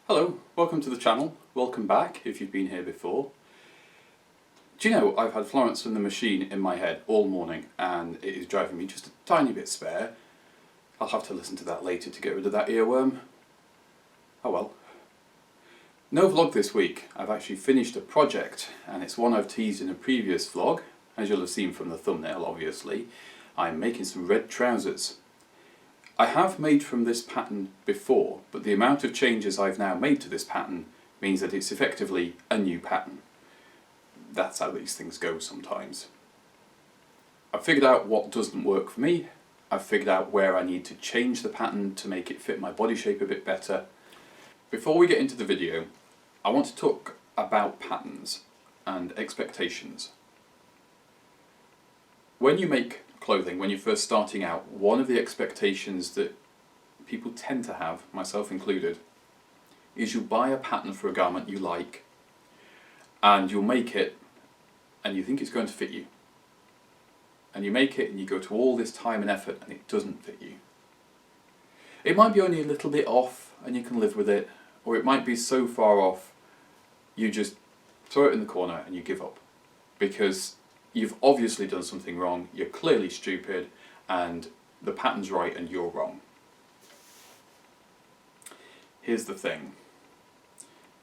Hello, welcome to the channel. Welcome back if you've been here before. Do you know, I've had Florence and the Machine in my head all morning and it is driving me just a tiny bit spare. I'll have to listen to that later to get rid of that earworm. Oh well. No vlog this week. I've actually finished a project and it's one I've teased in a previous vlog. As you'll have seen from the thumbnail, obviously. I'm making some red trousers. I have made from this pattern before, but the amount of changes I've now made to this pattern means that it's effectively a new pattern. That's how these things go sometimes. I've figured out what doesn't work for me. I've figured out where I need to change the pattern to make it fit my body shape a bit better. Before we get into the video, I want to talk about patterns and expectations. When you make clothing, when you're first starting out, one of the expectations that people tend to have, myself included, is you'll buy a pattern for a garment you like and you'll make it and you think it's going to fit you. And you make it and you go to all this time and effort and it doesn't fit you. It might be only a little bit off and you can live with it, or it might be so far off you just throw it in the corner and you give up. Because you've obviously done something wrong, you're clearly stupid, and the pattern's right and you're wrong. Here's the thing.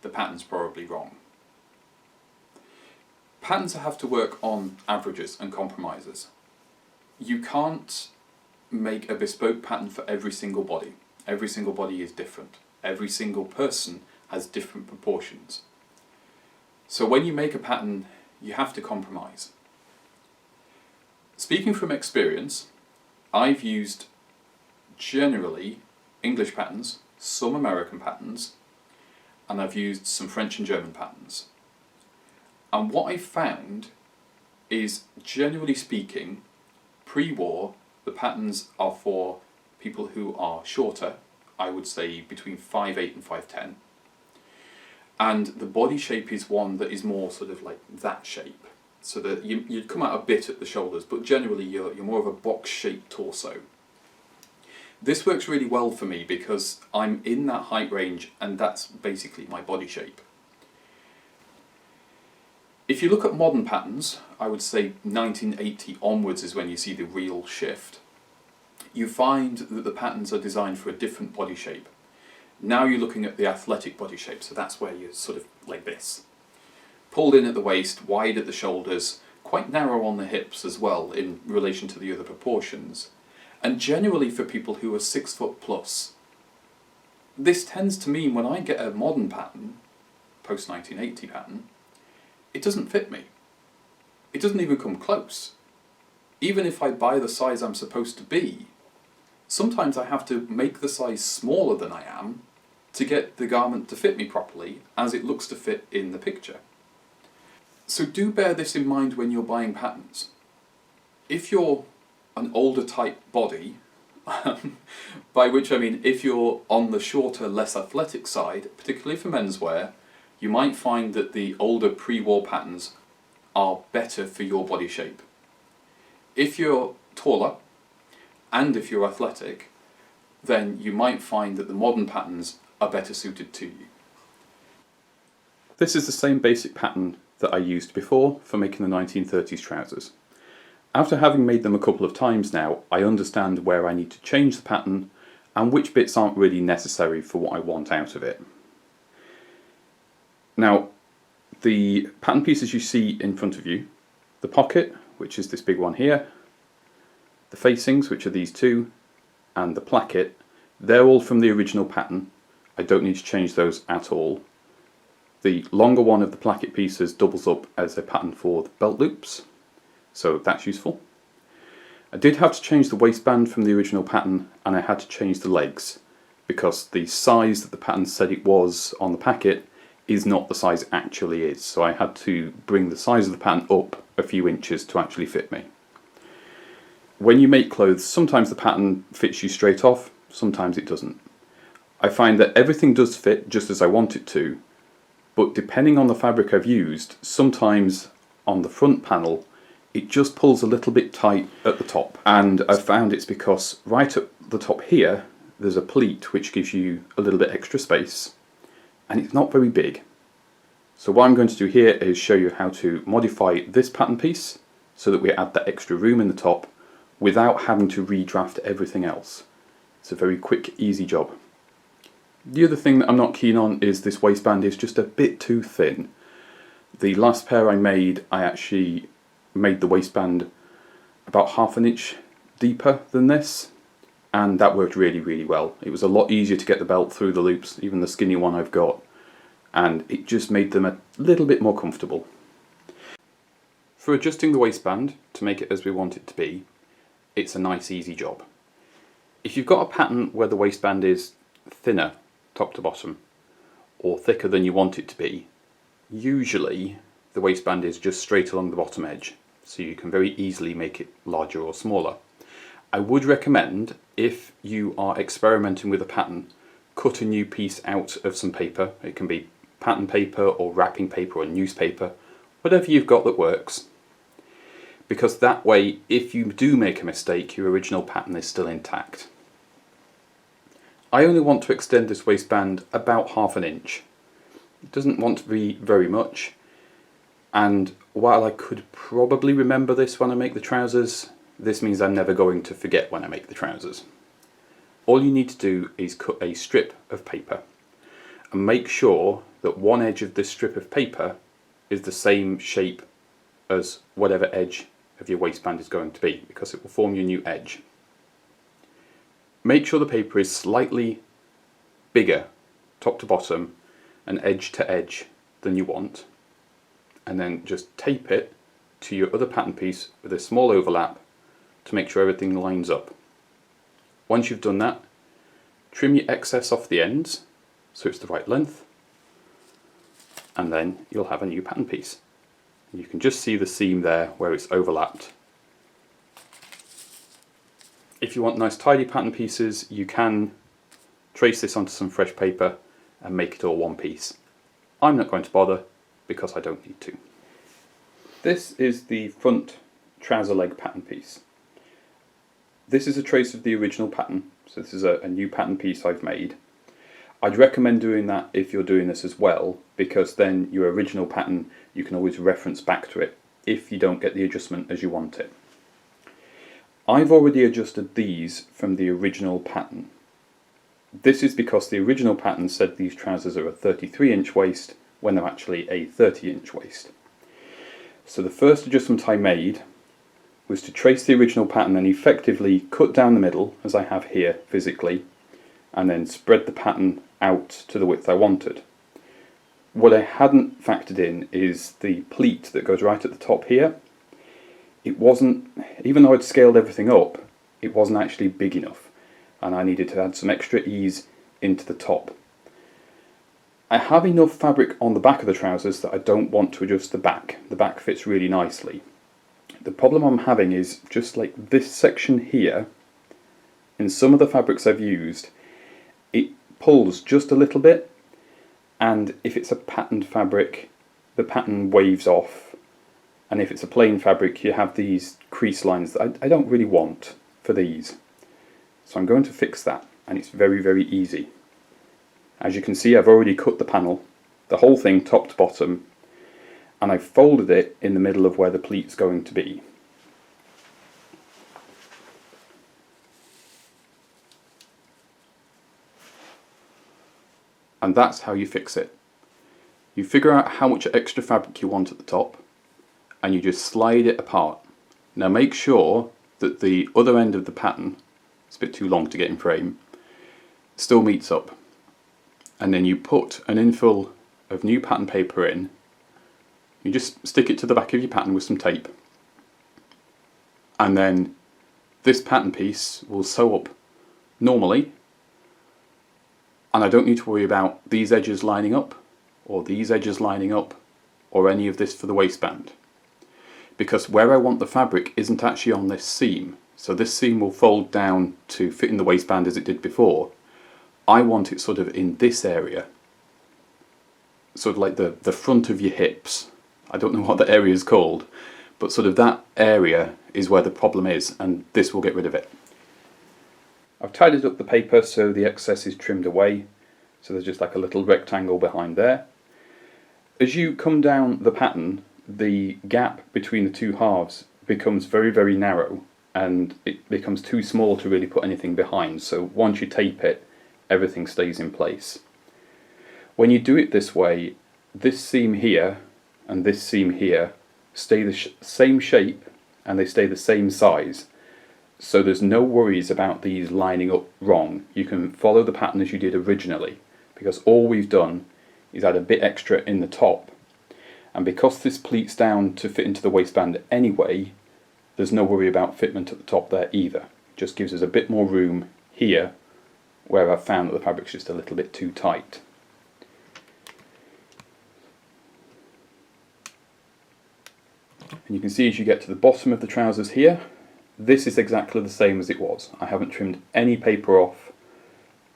The pattern's probably wrong. Patterns have to work on averages and compromises. You can't make a bespoke pattern for every single body. Every single body is different. Every single person has different proportions. So when you make a pattern, you have to compromise. Speaking from experience, I've used generally English patterns, some American patterns, and I've used some French and German patterns. And what I found is, generally speaking, pre-war, the patterns are for people who are shorter, I would say between 5'8" and 5'10". And the body shape is one that is more sort of like that shape. So that you'd come out a bit at the shoulders, but generally you're more of a box-shaped torso. This works really well for me because I'm in that height range and that's basically my body shape. If you look at modern patterns, I would say 1980 onwards is when you see the real shift. You find that the patterns are designed for a different body shape. Now you're looking at the athletic body shape, so that's where you're sort of like this. Pulled in at the waist, wide at the shoulders, quite narrow on the hips as well in relation to the other proportions. And generally for people who are 6 foot plus. This tends to mean when I get a modern pattern, post 1980 pattern, it doesn't fit me. It doesn't even come close. Even if I buy the size I'm supposed to be, sometimes I have to make the size smaller than I am to get the garment to fit me properly as it looks to fit in the picture. So do bear this in mind when you're buying patterns. If you're an older type body, by which I mean if you're on the shorter, less athletic side, particularly for menswear, you might find that the older pre-war patterns are better for your body shape. If you're taller, and if you're athletic, then you might find that the modern patterns are better suited to you. This is the same basic pattern that I used before for making the 1930s trousers. After having made them a couple of times now, I understand where I need to change the pattern and which bits aren't really necessary for what I want out of it. Now, the pattern pieces you see in front of you, the pocket, which is this big one here, the facings, which are these two, and the placket, they're all from the original pattern. I don't need to change those at all. The longer one of the placket pieces doubles up as a pattern for the belt loops, so that's useful. I did have to change the waistband from the original pattern, and I had to change the legs, because the size that the pattern said it was on the packet is not the size it actually is, so I had to bring the size of the pattern up a few inches to actually fit me. When you make clothes, sometimes the pattern fits you straight off, sometimes it doesn't. I find that everything does fit just as I want it to, but depending on the fabric I've used, sometimes on the front panel it just pulls a little bit tight at the top, and I've found it's because right at the top here there's a pleat which gives you a little bit extra space, and it's not very big. So what I'm going to do here is show you how to modify this pattern piece so that we add that extra room in the top without having to redraft everything else. It's a very quick, easy job. The other thing that I'm not keen on is this waistband is just a bit too thin. The last pair I made, I actually made the waistband about 1/2 inch deeper than this, and that worked really, really well. It was a lot easier to get the belt through the loops, even the skinny one I've got, and it just made them a little bit more comfortable. For adjusting the waistband to make it as we want it to be, it's a nice easy job. If you've got a pattern where the waistband is thinner top to bottom or thicker than you want it to be, usually the waistband is just straight along the bottom edge, so you can very easily make it larger or smaller. I would recommend, if you are experimenting with a pattern, cut a new piece out of some paper. It can be pattern paper or wrapping paper or newspaper, whatever you've got that works. Because that way, if you do make a mistake, your original pattern is still intact. I only want to extend this waistband about 1/2 inch. It doesn't want to be very much, and while I could probably remember this when I make the trousers, this means I'm never going to forget when I make the trousers. All you need to do is cut a strip of paper and make sure that one edge of this strip of paper is the same shape as whatever edge of your waistband is going to be, because it will form your new edge. Make sure the paper is slightly bigger top to bottom and edge to edge than you want, and then just tape it to your other pattern piece with a small overlap to make sure everything lines up. Once you've done that, trim your excess off the ends so it's the right length, and then you'll have a new pattern piece. You can just see the seam there where it's overlapped. If you want nice tidy pattern pieces, you can trace this onto some fresh paper and make it all one piece. I'm not going to bother because I don't need to. This is the front trouser leg pattern piece. This is a trace of the original pattern, so this is a new pattern piece I've made. I'd recommend doing that if you're doing this as well, because then your original pattern, you can always reference back to it if you don't get the adjustment as you want it. I've already adjusted these from the original pattern. This is because the original pattern said these trousers are a 33-inch waist when they're actually a 30-inch waist. So the first adjustment I made was to trace the original pattern and effectively cut down the middle, as I have here physically, and then spread the pattern out to the width I wanted. What I hadn't factored in is the pleat that goes right at the top here. It wasn't, even though I'd scaled everything up, it wasn't actually big enough, and I needed to add some extra ease into the top. I have enough fabric on the back of the trousers that I don't want to adjust the back. The back fits really nicely. The problem I'm having is just like this section here, in some of the fabrics I've used, it pulls just a little bit, and if it's a patterned fabric, the pattern waves off, and if it's a plain fabric, you have these crease lines that I don't really want for these. So I'm going to fix that, and it's very, very easy. As you can see, I've already cut the panel, the whole thing top to bottom, and I've folded it in the middle of where the pleat's going to be. And that's how you fix it. You figure out how much extra fabric you want at the top, and you just slide it apart. Now make sure that the other end of the pattern, it's a bit too long to get in frame, still meets up. And then you put an infill of new pattern paper in. You just stick it to the back of your pattern with some tape. And then this pattern piece will sew up normally, and I don't need to worry about these edges lining up, or these edges lining up, or any of this for the waistband. Because where I want the fabric isn't actually on this seam, so this seam will fold down to fit in the waistband as it did before. I want it sort of in this area, sort of like the front of your hips. I don't know what that area is called, but sort of that area is where the problem is, and this will get rid of it. I've tidied up the paper so the excess is trimmed away, So there's just like a little rectangle behind there. As you come down the pattern, the gap between the two halves becomes very, very narrow, and it becomes too small to really put anything behind. So once you tape it, everything stays in place. When you do it this way, this seam here and this seam here stay the same shape and they stay the same size. So there's no worries about these lining up wrong. You can follow the pattern as you did originally, because all we've done is add a bit extra in the top. And because this pleats down to fit into the waistband anyway, there's no worry about fitment at the top there either. It just gives us a bit more room here where I've found that the fabric's just a little bit too tight. And you can see as you get to the bottom of the trousers here, this is exactly the same as it was. I haven't trimmed any paper off.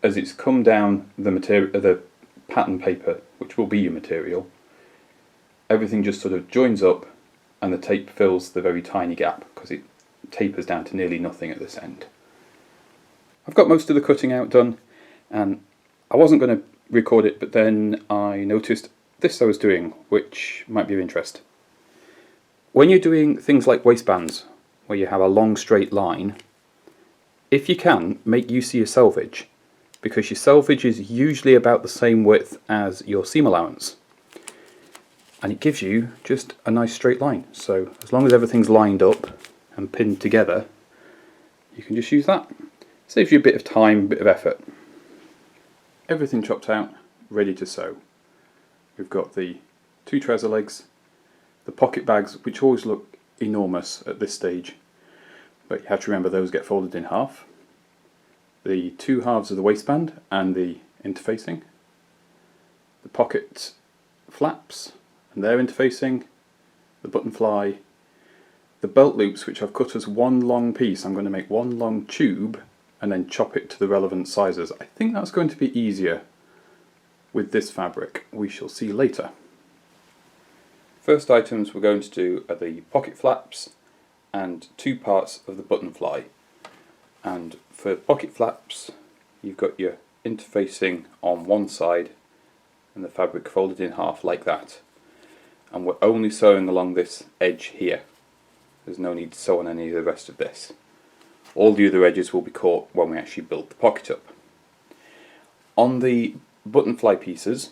As it's come down the pattern paper, which will be your material, everything just sort of joins up and the tape fills the very tiny gap because it tapers down to nearly nothing at this end. I've got most of the cutting out done, and I wasn't going to record it, but then I noticed this I was doing, which might be of interest. When you're doing things like waistbands, where you have a long straight line, if you can, make use of your selvage, because your selvage is usually about the same width as your seam allowance, and it gives you just a nice straight line. So as long as everything's lined up and pinned together, you can just use that. Saves you a bit of time, a bit of effort. Everything chopped out, ready to sew. We've got the two trouser legs, the pocket bags, which always look enormous at this stage, but you have to remember those get folded in half. The two halves of the waistband and the interfacing, the pocket flaps and their interfacing, the button fly, the belt loops, which I've cut as one long piece. I'm going to make one long tube and then chop it to the relevant sizes. I think that's going to be easier with this fabric. We shall see later. First items we're going to do are the pocket flaps and two parts of the button fly. And for pocket flaps, you've got your interfacing on one side and the fabric folded in half like that. And we're only sewing along this edge here. There's no need to sew on any of the rest of this. All the other edges will be caught when we actually build the pocket up. On the button fly pieces,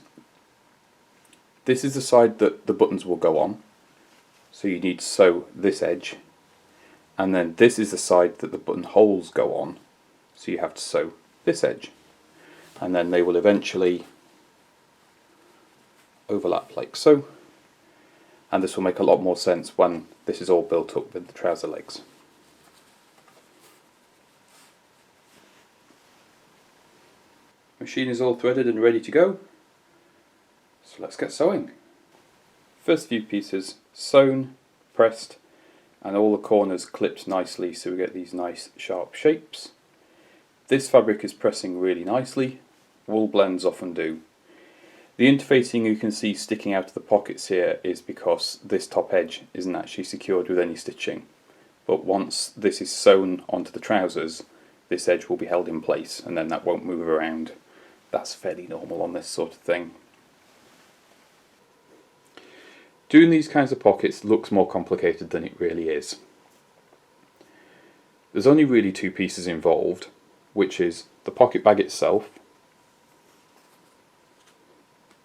this is the side that the buttons will go on. So you need to sew this edge. And then this is the side that the buttonholes go on, so you have to sew this edge. And then they will eventually overlap like so. And this will make a lot more sense when this is all built up with the trouser legs. Machine is all threaded and ready to go, so let's get sewing. First few pieces sewn, pressed, and all the corners clipped nicely so we get these nice sharp shapes. This fabric is pressing really nicely, wool blends often do. The interfacing you can see sticking out of the pockets here is because this top edge isn't actually secured with any stitching, but once this is sewn onto the trousers, this edge will be held in place and then that won't move around. That's fairly normal on this sort of thing. Doing these kinds of pockets looks more complicated than it really is. There's only really two pieces involved, which is the pocket bag itself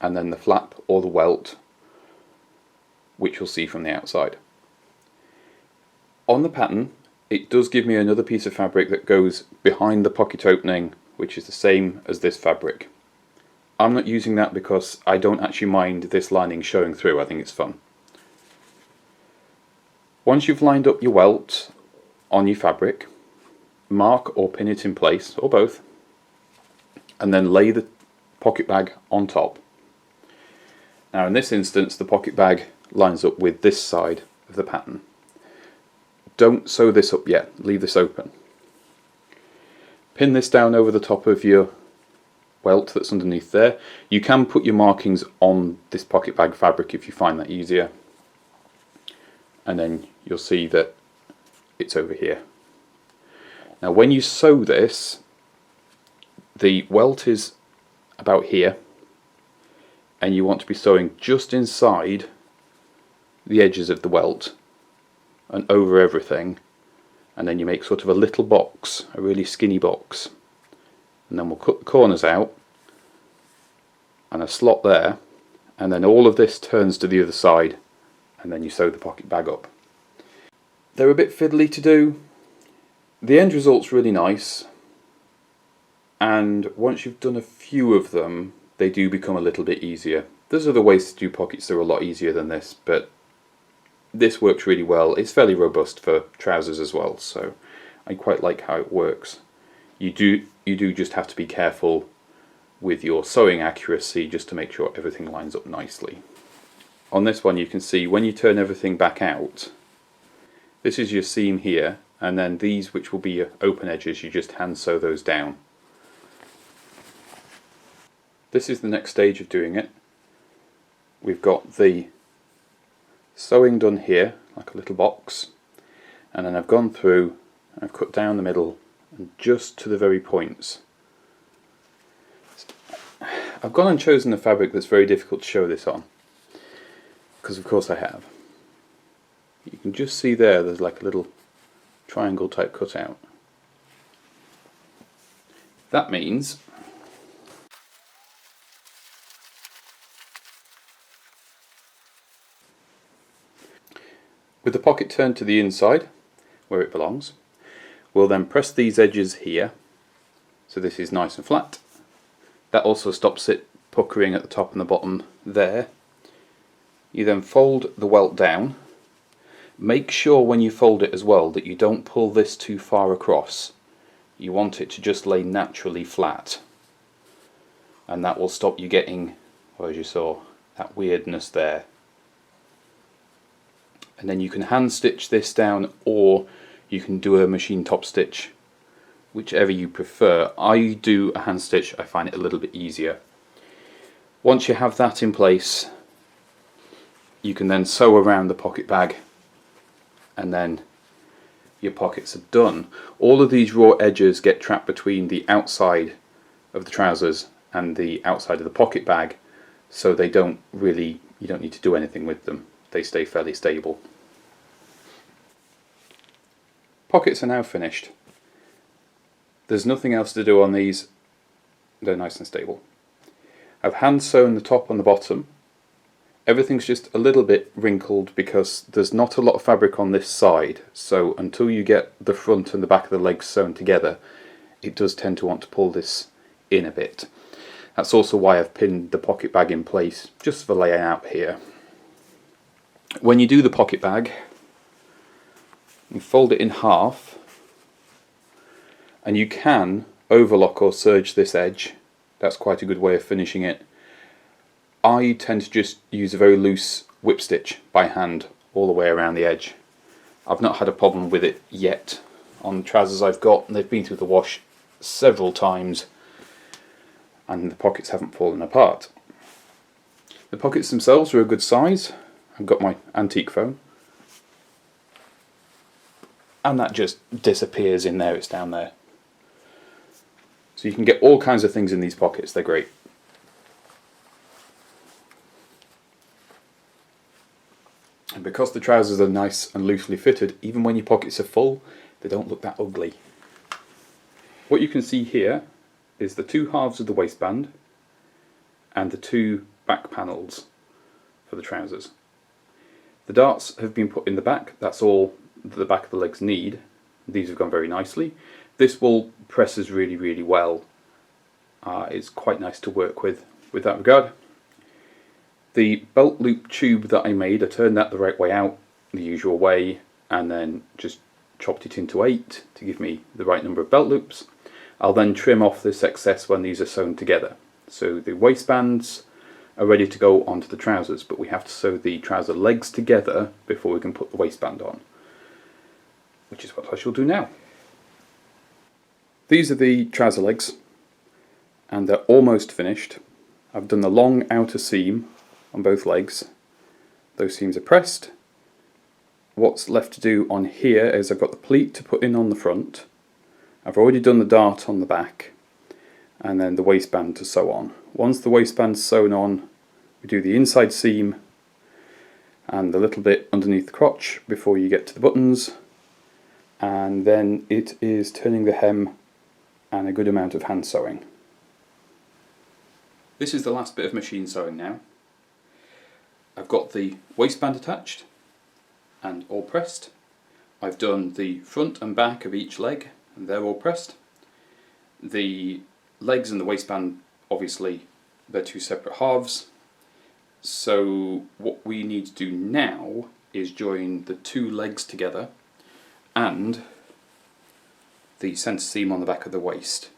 and then the flap or the welt, which you'll see from the outside. On the pattern, it does give me another piece of fabric that goes behind the pocket opening, which is the same as this fabric. I'm not using that because I don't actually mind this lining showing through. I think it's fun. Once you've lined up your welt on your fabric, mark or pin it in place, or both, and then lay the pocket bag on top. Now in this instance the pocket bag lines up with this side of the pattern. Don't sew this up yet, leave this open. Pin this down over the top of your welt that's underneath there. You can put your markings on this pocket bag fabric if you find that easier, and then you'll see that it's over here. Now when you sew this, the welt is about here, and you want to be sewing just inside the edges of the welt and over everything, and then you make sort of a little box, a really skinny box, and then we'll cut the corners out and a slot there, and then all of this turns to the other side, and then you sew the pocket bag up. They're a bit fiddly to do. The end result's really nice, and once you've done a few of them they do become a little bit easier. There's other ways to do pockets that are a lot easier than this, but this works really well. It's fairly robust for trousers as well, so I quite like how it works. You do just have to be careful with your sewing accuracy just to make sure everything lines up nicely. On this one you can see when you turn everything back out, this is your seam here, and then these, which will be your open edges, you just hand sew those down. This is the next stage of doing it. We've got the sewing done here, like a little box, and then I've gone through, I've cut down the middle and just to the very points. I've gone and chosen a fabric that's very difficult to show this on, because of course I have. You can just see there's like a little triangle type cutout. That means with the pocket turned to the inside, where it belongs, we'll then press these edges here, so this is nice and flat. That also stops it puckering at the top and the bottom there. You then fold the welt down. Make sure when you fold it as well that you don't pull this too far across. You want it to just lay naturally flat, and that will stop you getting, well, as you saw, that weirdness there. And then you can hand stitch this down, or you can do a machine top stitch, whichever you prefer. I do a hand stitch, I find it a little bit easier. Once you have that in place, you can then sew around the pocket bag, and then your pockets are done. All of these raw edges get trapped between the outside of the trousers and the outside of the pocket bag, so they don't really, you don't need to do anything with them. They stay fairly stable. Pockets are now finished. There's nothing else to do on these. They're nice and stable. I've hand sewn the top and the bottom. Everything's just a little bit wrinkled because there's not a lot of fabric on this side, so until you get the front and the back of the legs sewn together, it does tend to want to pull this in a bit. That's also why I've pinned the pocket bag in place, just for layout here. When you do the pocket bag, you fold it in half, and you can overlock or serge this edge. That's quite a good way of finishing it. I tend to just use a very loose whip stitch by hand all the way around the edge. I've not had a problem with it yet on the trousers I've got. They've been through the wash several times and the pockets haven't fallen apart. The pockets themselves are a good size. I've got my antique foam, and that just disappears in there, it's down there. So you can get all kinds of things in these pockets, they're great. And because the trousers are nice and loosely fitted, even when your pockets are full, they don't look that ugly. What you can see here is the two halves of the waistband and the two back panels for the trousers. The darts have been put in the back, that's all the back of the legs need. These have gone very nicely. This wool presses really, really well. It's quite nice to work with that regard. The belt loop tube that I made, I turned that the right way out, the usual way, and then just chopped it into 8 to give me the right number of belt loops. I'll then trim off this excess when these are sewn together. So the waistbands are ready to go onto the trousers, but we have to sew the trouser legs together before we can put the waistband on, which is what I shall do now. These are the trouser legs, and they're almost finished. I've done the long outer seam on both legs. Those seams are pressed. What's left to do on here is I've got the pleat to put in on the front. I've already done the dart on the back, and then the waistband to sew on. Once the waistband's sewn on, we do the inside seam and the little bit underneath the crotch before you get to the buttons, and then it is turning the hem and a good amount of hand sewing. This is the last bit of machine sewing now. I've got the waistband attached and all pressed. I've done the front and back of each leg and they're all pressed. The legs and the waistband, obviously, they're two separate halves. So what we need to do now is join the two legs together and the centre seam on the back of the waist.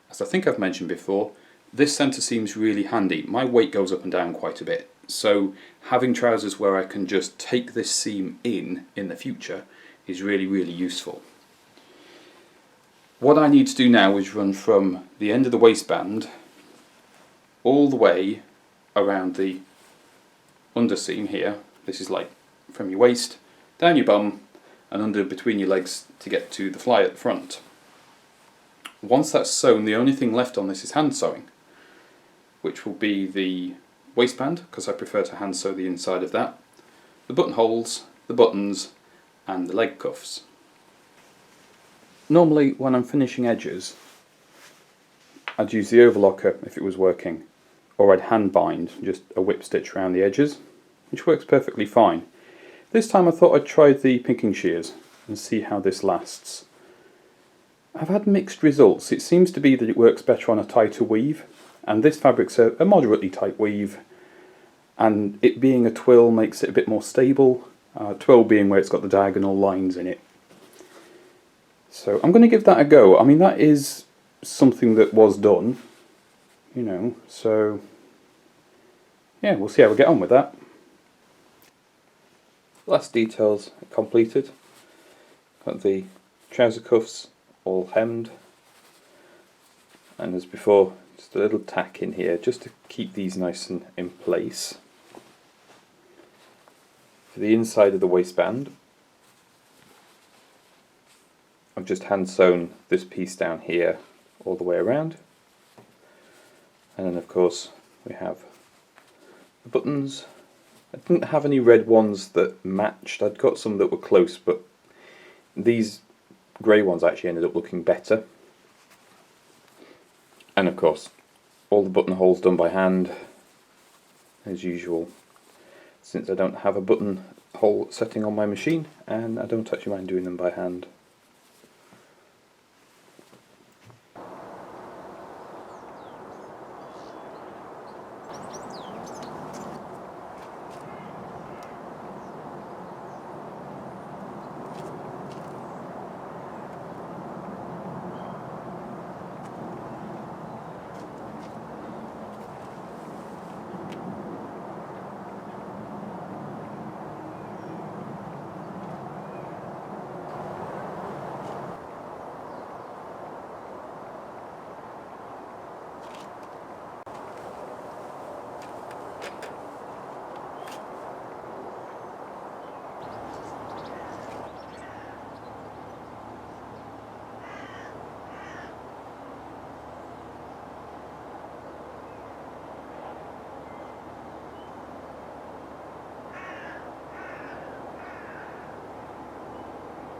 As I think I've mentioned before, this centre seam's really handy. My weight goes up and down quite a bit, so having trousers where I can just take this seam in the future is really, really useful. What I need to do now is run from the end of the waistband all the way around the underseam here. This is like from your waist, down your bum and under between your legs to get to the fly at the front. Once that's sewn, the only thing left on this is hand sewing, which will be the waistband, because I prefer to hand sew the inside of that, the buttonholes, the buttons and the leg cuffs. Normally when I'm finishing edges, I'd use the overlocker if it was working, or I'd hand bind just a whip stitch around the edges, which works perfectly fine. This time I thought I'd try the pinking shears and see how this lasts. I've had mixed results. It seems to be that it works better on a tighter weave, and this fabric's a moderately tight weave, and it being a twill makes it a bit more stable, twill being where it's got the diagonal lines in it. So I'm going to give that a go. I mean, that is something that was done, you know, so yeah, we'll see how we get on with that. Last details are completed. Got the trouser cuffs all hemmed, and as before, just a little tack in here just to keep these nice and in place. For the inside of the waistband, I've just hand sewn this piece down here all the way around, and then of course we have the buttons. I didn't have any red ones that matched. I'd got some that were close, but these grey ones actually ended up looking better. And of course, all the buttonholes done by hand, as usual, since I don't have a buttonhole setting on my machine, and I don't actually mind doing them by hand.